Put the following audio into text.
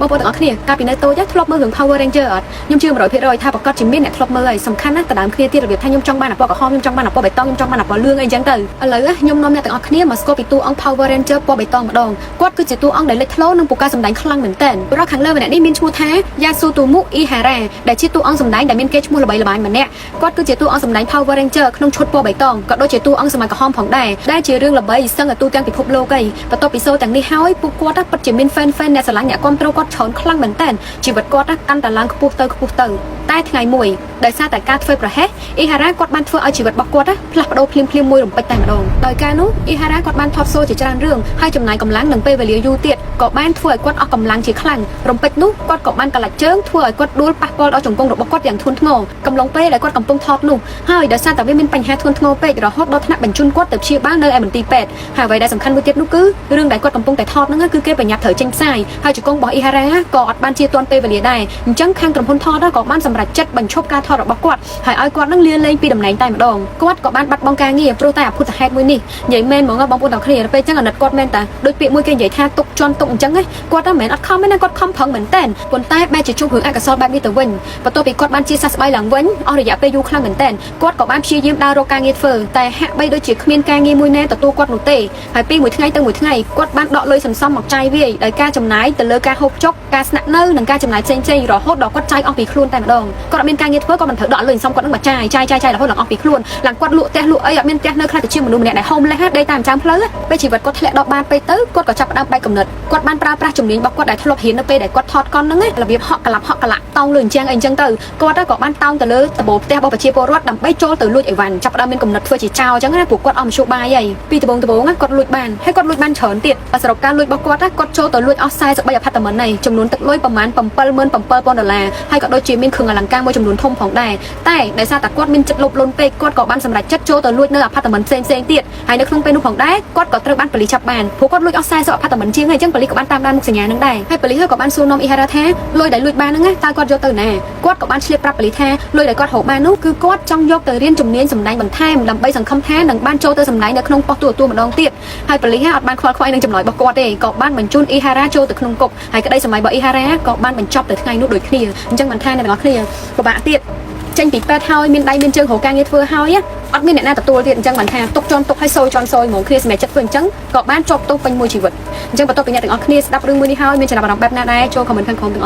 บางคนต่างគ្នាការពីនៅតូចធ្លាប់មើលរឿង Power Ranger អត់ខ្ញុំជឿ100%ថាប្រកាសជាមានអ្នកធ្លាប់មើលហើយសំខាន់ណាស់តើដើមគ្នាទៀតរបៀបថាខ្ញុំចង់បានអាពណ៌ក្រហមខ្ញុំចង់បានអាពណ៌បៃតងខ្ញុំចង់បានអាពណ៌លឿងអីចឹងទៅឥឡូវខ្ញុំនាំអ្នកទាំងអស់គ្នាមកស្គាល់ពីតួអង្គ Power Ranger ពណ៌បៃតងម្ដងគាត់គឺជាតួអង្គដែលលេចធ្លោនិងពូកែសម្ដែងខ្លាំងមែនទែនព្រោះខាងលើម្នាក់នេះមានឈ្មោះថា Yasutomu Ihara ដែលជាតួអង្គសម្ដែងដែលមានគេឈ្មោះល្បីល្បាញម្នាក់គាត់គឺជាតួអង្គសម្ដែង Power Ranger ក្នុងឈុតពណ៌បៃតងក៏ដូចជាតួអង្គសម័យក្រហមផងដែរដែលជារឿងល្បីសឹងទូទាំងពិភពលោកឯងបន្ទាប់ពីសូរទាំងនេះហើយពួកគាត់ពិតជាមាន fan អ្នកស្រឡាញ់អ្នកគាំទ្រគាត់ច្រើនខ្លាំងមែនទែនជីវិតគាត់កាន់តែឡើងខ្ពស់ទៅតែថ្ងៃមួយដោយសារតែការធ្វើប្រហែសអ៊ីហារ៉ាគាត់បានធ្វើឲ្យជីវិតរបស់គាត់ផ្លាស់ប្ដូរភ្លាមមួយរំពេចតែម្ដងដោយការនោះអ៊ីហារ៉ាគាត់បានថតសូរជាច្រើនរឿងហើយចំណាយកម្លាំងនិងពេលវេលាយូរទៀតក៏បានធ្វើឲ្យគាត់អស់កម្លាំងជាខ្លាំងរំពេចនោះគាត់ក៏បានកលាច់ជើងធ្វើឲ្យគាត់ដួលប៉ះពាល់ដល់ជង្គង់របស់គាត់យ៉ាងធ្ងន់ធ្ងរកំឡុងពេលដែលគាត់កំពុងថតនោះហើយដោយសារតែវាមានបញ្ហាធ្ងន់ធ្ងរពេករហូតដល់ថ្នាក់បញ្ជូនគាត់ទៅព្យាបាលនៅឯមន្ទីរពេទ្យហើយអ្វីដែលសំខាន់មួយទៀតនោះគឺរឿងដែលគាត់កំពុងតែថតហ្នឹងគឺគេបញ្ញត្តិត្រូវចេញផ្សាយហើយជង្គង់របស់អ៊ីហារ៉ាក៏អត់បានជាទាន់ពេលវេលាដែរអញ្ចឹងខាងក្រុមហ៊ុនថតក៏បានសម្រេចចិត្តបញ្ឈប់ការថតរបស់គាត់ហើយឲ្យគាត់នឹងលាលែងពីតំណែងតែម្ដងគាត់ក៏បានបាត់បង់ការងារព្រោះតែអភូតហេតុមួយនេះនិយាយមែនហ្មងបងប្អូនទាំងគ្នាពេលអញ្ចឹងអាណិតគាត់មែនតាដូចពាក្យមួយគេនិយាយថាទុកជន់ទុកអញ្ចឹងគាត់តែមិនអត់ខំទេណាគាត់ខំប្រឹងមែនតែនប៉ុន្តែបែរជាជួបរឿងអកុសលបែបនេះទៅវិញបន្ទាប់ពីគាត់បានជាសះស្បើយឡើងវិញអស់រយៈពេលយូរខ្លាំងមែនតែនគាត់ក៏បានព្យាយាមដើររកការងារធ្វើតែហាក់បីដូចជាគ្មានការងារមួយណាទទួលគាត់នោះទេហើយពីមួយថ្ងៃទៅមួយថ្ងៃគាត់បានដកលុយសន្សំមកចាយវាយដោយការចំណាយទៅលើការហូបចុកការស្នាក់នៅនិងការចំណាយផ្សេងរហូតដល់គាត់ចាយអស់ពីខ្លួនតែម្ដងគាត់អត់មានការងារធ្វើគាត់មិនត្រូវដកលុយសន្សំគាត់នឹងមកចាយរហូតដល់អស់ពីខ្លួនឡើងគាត់លក់ផ្ទះលក់អីអត់មានផ្ទះនៅខ្លះទៅជាមនុស្សម្នាក់ដែល homeless ដេកតាមចាំផ្លូវពេលជីវិតគាត់ធ្លាក់ដល់បានពេកទៅគាត់ក៏ចាប់ផ្ដើមបែកកំណត់គាត់បានប្រើប្រាស់ជំនាញរបស់គាត់ដែលធ្លាប់រៀននៅពេលដែលគាត់ថតកុនហ្នឹងរបៀបហក់កលាក់តោងលើអញ្ចឹងអីចឹងទៅគាត់ក៏បានតោងទៅលើដំបូលផ្ទះរបស់ប្រជាពលរដ្ឋដើម្បីចូលទៅលួចអីវ៉ាន់ចាប់ផ្ដើមមានកំណត់ធ្វើជាចោរអញ្ចឹងណាពួកគាត់អស់មធ្យោបាយហើយពីដំបូងគាត់លួចបានហើយគាត់លួចបានច្រើនទៀតសរុបការលួចរបស់គាត់ចូលទៅលួចអស់43អាផាតមិនហើយចំនួនទឹកលុយប្រមាណ$77,000ហើយក៏ដូចជាមានគ្រឿងអលង្ការមួយចំនួនធំផងដែរតែដោយសារតែគាត់មានចិត្តលោភលន់ពេកគាត់ក៏បានសម្រេចចិត្តចូលទៅលួចនៅអាផាតមិនផ្សេងទៀតហើយនៅក្នុងពេលនោះផងដែរគាត់ក៏ត្រូវបានប៉ូលីសចាប់បានព្រោះគាត់លួចអស់40អាផាតមិនជាងហើយអញ្ចឹងប៉ូលីសក៏បានតាមដានមុខសញ្ញានឹងដែរហើយប៉ូលីសក៏បានសួរនាំអ៊ីហារ៉ាថាលុយដែលលួចបានហ្នឹងតើគាត់យកទៅណាគាត់ក៏បានឆ្លៀតប្រាប់ប៉ូលីសថាលុយដែលគាត់រកបាននោះគឺគាត់ចង់យកទៅរៀនជំនាញសម្ដែងបន្ថែមដើម្បីសង្ឃឹមថានឹងបានចូលទៅសម្ដែងនៅក្នុងប៉ុស្តិ៍ទូរទស្សន៍ម្ដងទៀតហើយប៉ូលីសអត់បានខ្វល់ខ្វាយនឹងចម្លើយរបស់គាត់ទេក៏បានបញ្ជូនអ៊ីហារ៉ាចូលទៅក្នុងគុកហើយក្តីសម័យរបស់អ៊ីហារ៉ាក៏បានបញ្ចប់ទៅថ្ងៃនោះដូចគ្នាអញ្ចឹងមិនថាអ្នកទាំងអស់គ្នាពិបាកទៀតចេញពីពេទ្យហើយមានដៃមានជើងរកការងារធ្វើហើយអត់មានអ្នកណាទទួលទៀតអញ្ចឹងបានថាទុកជន់ទុកឲ្យសយជន់សយហ្មងគ្នាសម្រាប់ចិត្តធ្វើអញ្ចឹងក៏បានជាប់ទោសពេញមួយជីវិតអញ្ចឹងបន្ទាប់ពីអ្នកទាំងអស់គ្នាស្ដាប់រឿងមួយនេះហើយមានចំណាប់អារម្មណ៍បែបណាដែរចូលខមមិនខាងក្រោម